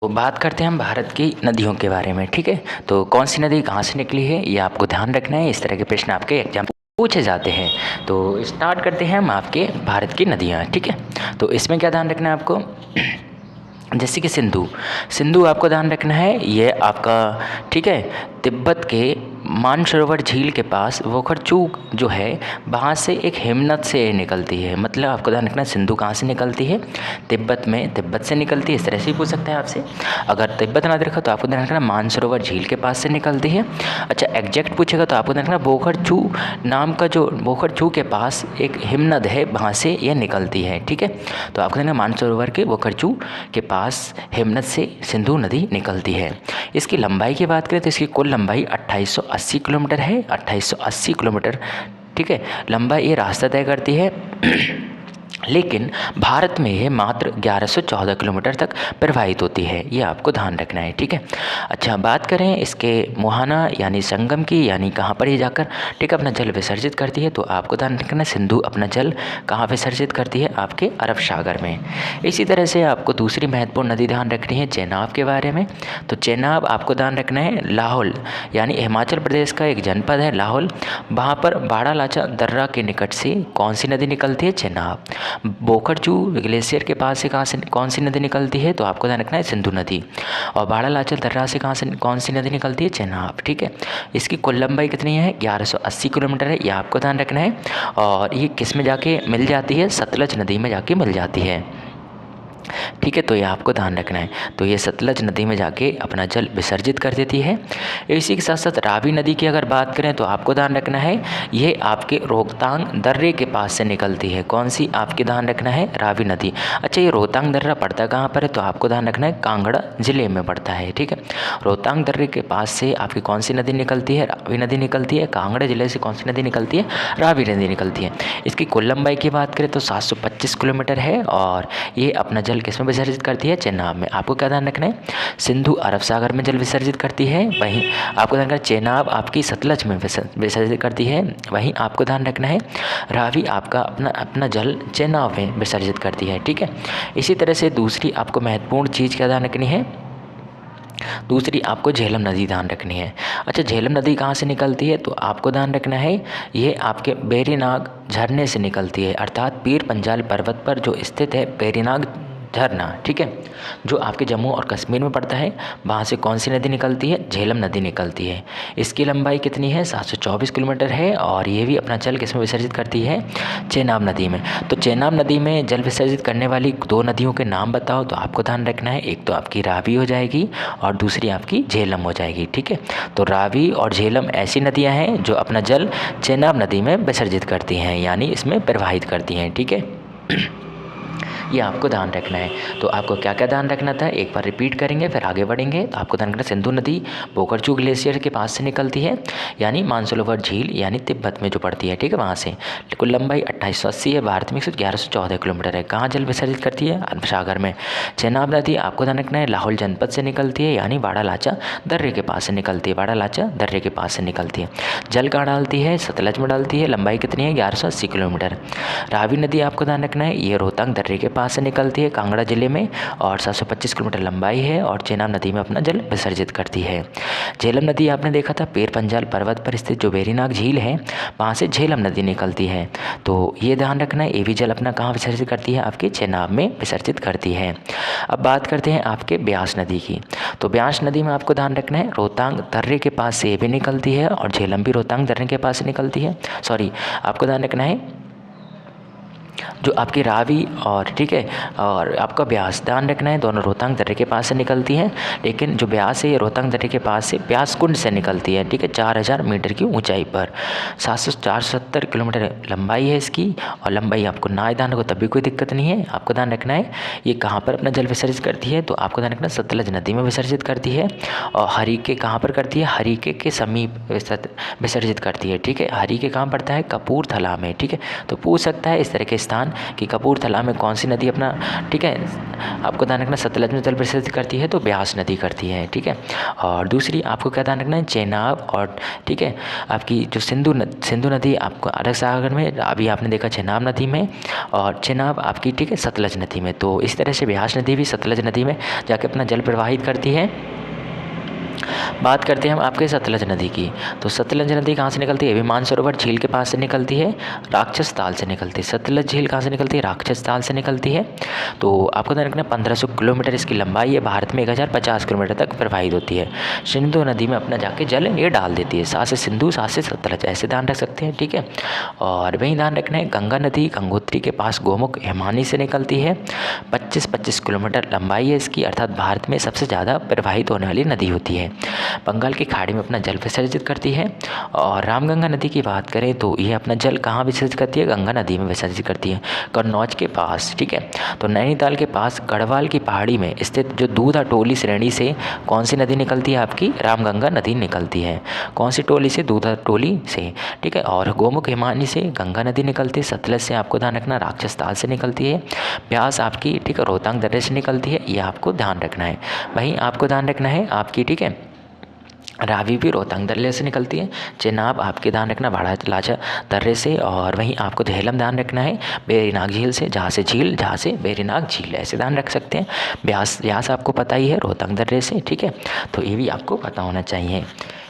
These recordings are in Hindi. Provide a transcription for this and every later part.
तो बात करते हैं हम भारत की नदियों के बारे में। ठीक है, तो कौन सी नदी कहाँ से निकली है ये आपको ध्यान रखना है। इस तरह के प्रश्न आपके एग्जाम पूछे जाते हैं। तो स्टार्ट करते हैं हम आपके भारत की नदियाँ। ठीक है, तो इसमें क्या ध्यान रखना है आपको जैसे कि सिंधु। सिंधु आपको ध्यान रखना है, ये आपका ठीक है तिब्बत के मानसरोवर झील के पास वोखरचू जो है वहाँ से एक हिमनद से निकलती है। मतलब आपको ध्यान रखना है सिंधु कहाँ से निकलती है, तिब्बत में, तिब्बत से निकलती है। इस तरह से ही पूछ सकते हैं आपसे। अगर तिब्बत ना देखा तो आपको ध्यान रखना मानसरोवर झील के पास से निकलती है। अच्छा एग्जैक्ट पूछेगा तो आपको ध्यान रखना वोखरचू नाम का जो वोखरचू के पास एक हिमनद है वहाँ से ये निकलती है। ठीक है, तो आपको ध्यान मानसरोवर के वोखरचू के पास हिमनद से सिंधु नदी निकलती है। इसकी लंबाई की बात करें तो इसकी कुल लंबाई 2880 किलोमीटर है। 2880 किलोमीटर ठीक है लंबा ये रास्ता तय करती है। लेकिन भारत में ये मात्र 1114 किलोमीटर तक प्रवाहित होती है, ये आपको ध्यान रखना है। ठीक है, अच्छा बात करें इसके मुहाना यानी संगम की, यानी कहाँ पर ये जाकर ठीक है अपना जल विसर्जित करती है, तो आपको ध्यान रखना सिंधु अपना जल कहाँ विसर्जित करती है, आपके अरब सागर में। इसी तरह से आपको दूसरी महत्वपूर्ण नदी ध्यान रखनी है चेनाब के बारे में। तो चेनाब आपको ध्यान रखना है लाहौल यानी हिमाचल प्रदेश का एक जनपद है लाहौल, वहाँ पर बाड़ालाचा दर्रा के निकट से कौन सी नदी निकलती है, चेनाब। बोखरचू ग्लेशियर के पास से कौन सी नदी निकलती है, तो आपको ध्यान रखना है सिंधु नदी। और बाड़ालाचा दर्रा से कौन सी नदी निकलती है, चेनाब। ठीक है, इसकी कुल लंबाई कितनी है, 1180 किलोमीटर है, ये आपको ध्यान रखना है। और ये किस में जाके मिल जाती है, सतलज नदी में जाके मिल जाती है। ठीक है, तो ये आपको ध्यान रखना है। तो ये सतलज नदी में जाके अपना जल विसर्जित कर देती है। इसी के साथ साथ रावी नदी की अगर बात करें तो आपको ध्यान रखना है ये आपके रोहतांग दर्रे के पास से निकलती है। कौन सी आपके ध्यान रखना है, रावी नदी। अच्छा ये रोहतांग दर्रा पड़ता कहाँ पर है, तो आपको ध्यान रखना है कांगड़ा जिले में पड़ता है। ठीक है, रोहतांग दर्रे के पास से आपकी कौन सी नदी निकलती है, रावी नदी निकलती है। कांगड़ा जिले से कौन सी नदी निकलती है, रावी नदी निकलती है। इसकी कुल लंबाई की बात करें तो 725 किलोमीटर है और ये अपना जल किस में विसर्जित करती है, चेनाब में। आपको क्या ध्यान रखना है, सिंधु अरब सागर में जल विसर्जित करती है, वहीं आपको ध्यान रखना चेनाब आपकी सतलज में विसर्जित करती है, वहीं आपको ध्यान रखना है रावी आपका अपना जल चेनाब में विसर्जित करती है। ठीक है, इसी तरह से दूसरी आपको महत्वपूर्ण चीज़ क्या ध्यान रखनी है, दूसरी आपको झेलम नदी ध्यान रखनी है। अच्छा झेलम नदी कहाँ से निकलती है, तो आपको ध्यान रखना है ये आपके बेरीनाग झरने से निकलती है, अर्थात पीर पंजाल पर्वत पर जो स्थित है बेरीनाग झरना। ठीक है, जो आपके जम्मू और कश्मीर में पड़ता है, वहाँ से कौन सी नदी निकलती है, झेलम नदी निकलती है। इसकी लंबाई कितनी है, 724 किलोमीटर है और ये भी अपना जल किसमें विसर्जित करती है, चेनाब नदी में। तो चेनाब नदी में जल विसर्जित करने वाली दो नदियों के नाम बताओ, तो आपको ध्यान रखना है एक तो आपकी रावी हो जाएगी और दूसरी आपकी झेलम हो जाएगी। ठीक है, तो रावी और झेलम ऐसी नदियाँ हैं जो अपना जल चेनाब नदी में विसर्जित करती हैं, यानी इसमें प्रवाहित करती हैं। ठीक है, ये आपको ध्यान रखना है। तो आपको क्या क्या ध्यान रखना था, एक बार रिपीट करेंगे फिर आगे बढ़ेंगे। तो आपको ध्यान रखना सिंधु नदी बोखरचू ग्लेशियर के पास से निकलती है, यानी मानसरोवर झील यानी तिब्बत में जो पड़ती है। ठीक है, वहाँ से कुल लंबाई 2880 है, भारत में 1114 किलोमीटर है। कहाँ जल विसर्जित करती है, अरब सागर में। चेनाब नदी आपको ध्यान रखना है लाहौल जनपद से निकलती है, यानी बाड़ालाचा दर्रे के पास से निकलती है, बाड़ालाचा दर्रे के पास से निकलती है। जल कहाँ डालती है, सतलज में डालती है, लंबाई कितनी है, 1180 किलोमीटर। रावी नदी आपको ध्यान रखना है ये रोहतांग दर्रे के पास से निकलती है कांगड़ा जिले में और 725 किलोमीटर लंबाई है और चेनाब नदी में अपना जल विसर्जित करती है। झेलम नदी आपने देखा था पीर पंजाल पर्वत पर स्थित जो बेरीनाग झील है वहाँ से झेलम नदी निकलती है। तो ये ध्यान रखना है ये भी जल अपना कहाँ विसर्जित करती है, आपके चेनाब में विसर्जित करती है। अब बात करते हैं आपके ब्यास नदी की। तो ब्यास नदी में आपको ध्यान रखना है रोहतांग दर्रे के पास से ये भी निकलती है और झेलम भी रोहतांग दर्रे के पास से निकलती है। आपको ध्यान रखना है जो आपकी रावी और ठीक है और आपका ब्यास ध्यान रखना है दोनों रोहतांग दर्रे के पास से निकलती हैं, लेकिन जो ब्यास है ये रोहतांग दर्रे के पास से ब्यास कुंड से निकलती है। ठीक है, 4000 मीटर की ऊंचाई पर 770 किलोमीटर लंबाई है इसकी और लंबाई आपको ना ध्यान रखो तब भी कोई दिक्कत नहीं है। आपको ध्यान रखना है ये कहाँ पर अपना जल विसर्जित करती है, तो आपको ध्यान रखना सतलज नदी में विसर्जित करती है और हरीके कहाँ पर करती है, हरीके के समीप विसर्जित करती है। ठीक है, हरीके कहाँ पड़ता है, कपूरथला में। ठीक है, तो पूछ सकता है इस तरह के राजस्थान की कपूरथला में कौन सी नदी अपना, ठीक है, आपको ध्यान रखना सतलज में जल विसर्जित करती है, तो ब्यास नदी करती है, ठीक है। और दूसरी आपको क्या ध्यान रखना है, चेनाब और, ठीक है, आपकी जो सिंधु नदी आपको अरब सागर में, अभी आपने देखा चेनाब नदी में, और चेनाब आपकी, ठीक है, सतलज नदी में। तो इस तरह से ब्यास नदी भी सतलज नदी में जाके अपना जल प्रवाहित करती है। बात करते हैं हम आपके सतलज नदी की। तो सतलज नदी कहाँ से निकलती है, भी मानसरोवर झील के पास से निकलती है, राक्षस ताल से निकलती है। सतलज झील कहाँ से निकलती है, राक्षस ताल से निकलती है। तो आपको ध्यान रखना 1500 किलोमीटर इसकी लंबाई है, भारत में 1050 किलोमीटर तक प्रवाहित होती है। सिंधु नदी में अपना जाके जल ये डाल देती है, साथ से सिंधु साथ से सतलज, ऐसे ध्यान रख सकते हैं, ठीक है। और वहीं ध्यान रखना है गंगा नदी गंगोत्री के पास गोमुख हिमानी से निकलती है, 25 किलोमीटर लंबाई है इसकी, अर्थात भारत में सबसे ज़्यादा प्रवाहित होने वाली नदी होती है। बंगाल की खाड़ी में अपना जल विसर्जित करती है। और रामगंगा नदी की बात करें तो ये अपना जल कहाँ विसर्जित करती है, गंगा नदी में विसर्जित करती है, कन्नौज के पास, ठीक है। तो नैनीताल के पास गढ़वाल की पहाड़ी में स्थित जो दूधा टोली श्रेणी से कौन सी नदी निकलती है, आपकी रामगंगा नदी निकलती है। कौन सी टोली से, दूधा टोली से, ठीक है। और गोमुख हिमानी से गंगा नदी निकलती है। सतलज से आपको ध्यान रखना राक्षस ताल से निकलती है। ब्यास आपकी, ठीक है, रोहतांग दर्रे से निकलती है, ये आपको ध्यान रखना है। वहीं आपको ध्यान रखना है आपकी, ठीक है, रावी भी रोहतांग दर्रे से निकलती है। चेनाब आपके ध्यान रखना बाड़ा लाचा दर्रे से। और वहीं आपको झेलम ध्यान रखना है बेरीनाग झील से, जहाँ से बेरीनाग झील, ऐसे ध्यान रख सकते हैं। ब्यास आपको पता ही है रोहतांग दर्रे से, ठीक है। तो ये भी आपको पता होना चाहिए।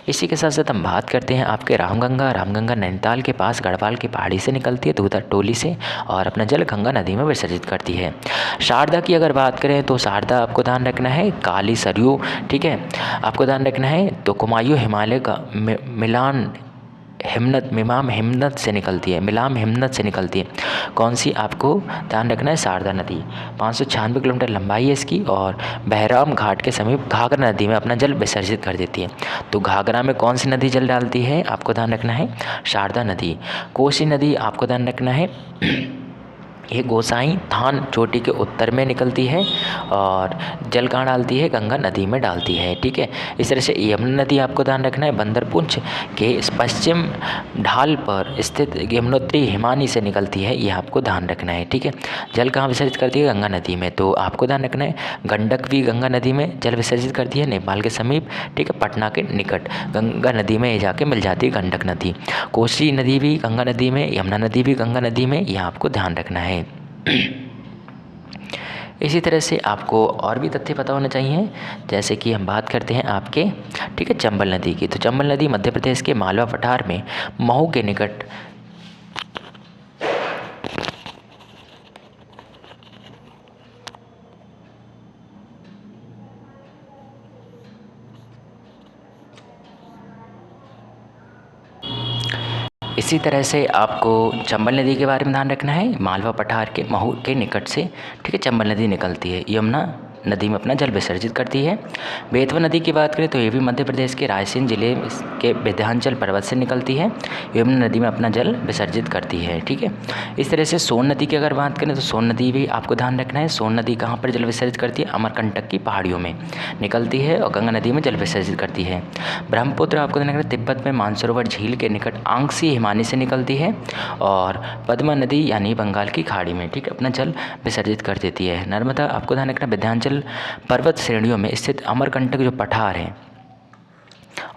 इसी के साथ साथ हम बात करते हैं आपके रामगंगा नैनीताल के पास गढ़वाल की पहाड़ी से निकलती है, दूधा टोली से, और अपना जल गंगा नदी में विसर्जित करती है। शारदा की अगर बात करें तो शारदा आपको ध्यान रखना है काली सरयू, ठीक है, आपको ध्यान रखना है तो कुमायूं हिमालय का मिलाम हिमनत से निकलती है। कौन सी, आपको ध्यान रखना है शारदा नदी, 596 किलोमीटर लंबाई है इसकी, और बहराम घाट के समीप घाघरा नदी में अपना जल विसर्जित कर देती है। तो घाघरा में कौन सी नदी जल डालती है, आपको ध्यान रखना है शारदा नदी। कोसी नदी आपको ध्यान रखना है ये गोसाई थान चोटी के उत्तर में निकलती है, और जल कहाँ डालती है, गंगा नदी में डालती है, ठीक है। इस तरह से यमुना नदी आपको ध्यान रखना है बंदरपुंछ के पश्चिम ढाल पर स्थित यमुनोत्री हिमानी से निकलती है, ये आपको ध्यान रखना है, ठीक है। जल कहाँ विसर्जित करती है, गंगा नदी में। तो आपको ध्यान रखना है गंडक भी गंगा नदी में जल विसर्जित करती है, नेपाल के समीप, ठीक है, पटना के निकट गंगा नदी में जाके मिल जाती है गंडक नदी। कोसी नदी भी गंगा नदी में, यमुना नदी भी गंगा नदी में, यह आपको ध्यान रखना है। इसी तरह से आपको और भी तथ्य पता होने चाहिए, जैसे कि हम बात करते हैं आपके, ठीक है, चंबल नदी की। तो चंबल नदी मध्य प्रदेश के मालवा पठार में महू के निकट इसी तरह से आपको चंबल नदी के बारे में ध्यान रखना है, मालवा पठार के महू के निकट से, ठीक है, चंबल नदी निकलती है, यमुना नदी में अपना जल विसर्जित करती है। बेतवा नदी की बात करें तो ये भी मध्य प्रदेश के रायसेन जिले के विंध्याचल पर्वत से निकलती है, यमुना नदी में अपना जल विसर्जित करती है, ठीक है। इस तरह से सोन नदी की अगर बात करें तो सोन नदी भी आपको ध्यान रखना है। सोन नदी कहाँ पर जल विसर्जित करती है, अमरकंटक की पहाड़ियों में निकलती है, और गंगा नदी में जल विसर्जित करती है। ब्रह्मपुत्र आपको ध्यान रखना है तिब्बत में मानसरोवर झील के निकट आंगसी हिमानी से निकलती है, और पद्मा नदी यानी बंगाल की खाड़ी में, ठीक है, अपना जल विसर्जित कर देती है। नर्मदा आपको ध्यान रखना विंध्याचल पर्वत श्रेणियों में स्थित अमरकंटक जो पठार है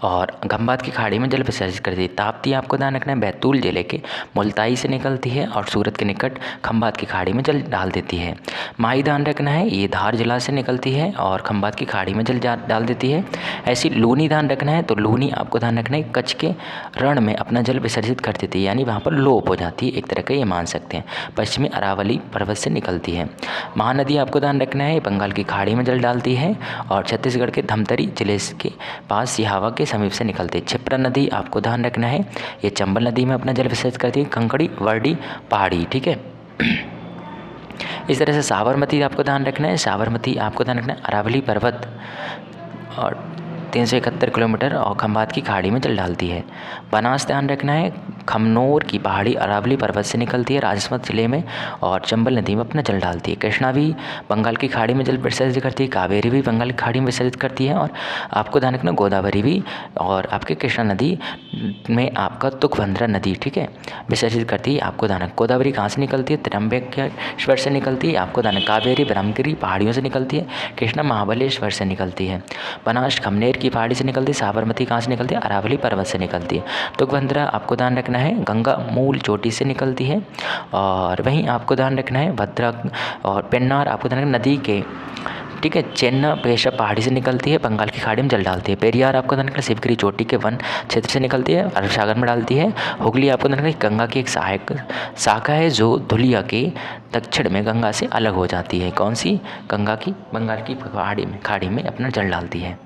और खंभात की खाड़ी में जल विसर्जित करती है। ताप्ती आपको ध्यान रखना है बैतूल जिले के मुल्ताई से निकलती है, और सूरत के निकट खंभात की खाड़ी में जल डाल देती है। माही ध्यान रखना है ये धार जिला से निकलती है, और खंभात की खाड़ी में जल डाल देती है। ऐसी लूनी ध्यान रखना है, तो लूनी आपको ध्यान रखना है कच्छ के रण में अपना जल विसर्जित कर देती है, यानी वहाँ पर लोप हो जाती है, एक तरह का ये मान सकते हैं। पश्चिमी अरावली पर्वत से निकलती है। महानदी आपको ध्यान रखना है बंगाल की खाड़ी में जल डालती है, और छत्तीसगढ़ के धमतरी जिले के पास सिहावा के समीप से निकलती है। क्षिप्रा नदी आपको ध्यान रखना है ये चंबल नदी में अपना जल विसर्जित करती है, कंकड़ी वर्डी पहाड़ी, ठीक है। इस तरह से साबरमती आपको ध्यान रखना है, साबरमती आपको ध्यान रखना है अरावली पर्वत और 371 किलोमीटर और खंभात की खाड़ी में जल डालती है। बनास ध्यान रखना है खमनोर की पहाड़ी अरावली पर्वत से निकलती है राजसमंद जिले में और चंबल नदी में अपना जल डालती है। कृष्णा भी बंगाल की खाड़ी में जल विसर्जित करती है, कावेरी भी बंगाल की खाड़ी में विसर्जित करती है, और आपको ध्यान रखना गोदावरी भी और आपके कृष्णा नदी में आपका तुंगभद्रा नदी, ठीक है, विसर्जित करती है। आपको ध्यान गोदावरी कहाँ से निकलती है? त्र्यंबकेश्वर से निकलती है। आपको ध्यान कावेरी ब्रह्मगिरी पहाड़ियों से निकलती है। कृष्णा महाबलेश्वर से निकलती है। बनास खमनेर की पहाड़ी से निकलती है। साबरमती कहाँ से निकलती है? अरावली पर्वत से निकलती है। तुंगभद्रा आपको ध्यान रखना है गंगा मूल चोटी से निकलती है। और वहीं आपको ध्यान रखना है भद्रा और पेन्नार आपको ध्यान रखना नदी के, ठीक है, चेन्ना पेशा पहाड़ी से निकलती है, बंगाल की खाड़ी में जल डालती है। पेरियार आपको ध्यान रखना शिवगिरी चोटी के वन क्षेत्र से निकलती है, अरब सागर में डालती है। हुगली आपको ध्यान रखना गंगा की एक सहायक शाखा है जो धुलिया के दक्षिण में गंगा से अलग हो जाती है। कौन सी? गंगा की बंगाल की खाड़ी में अपना जल डालती है।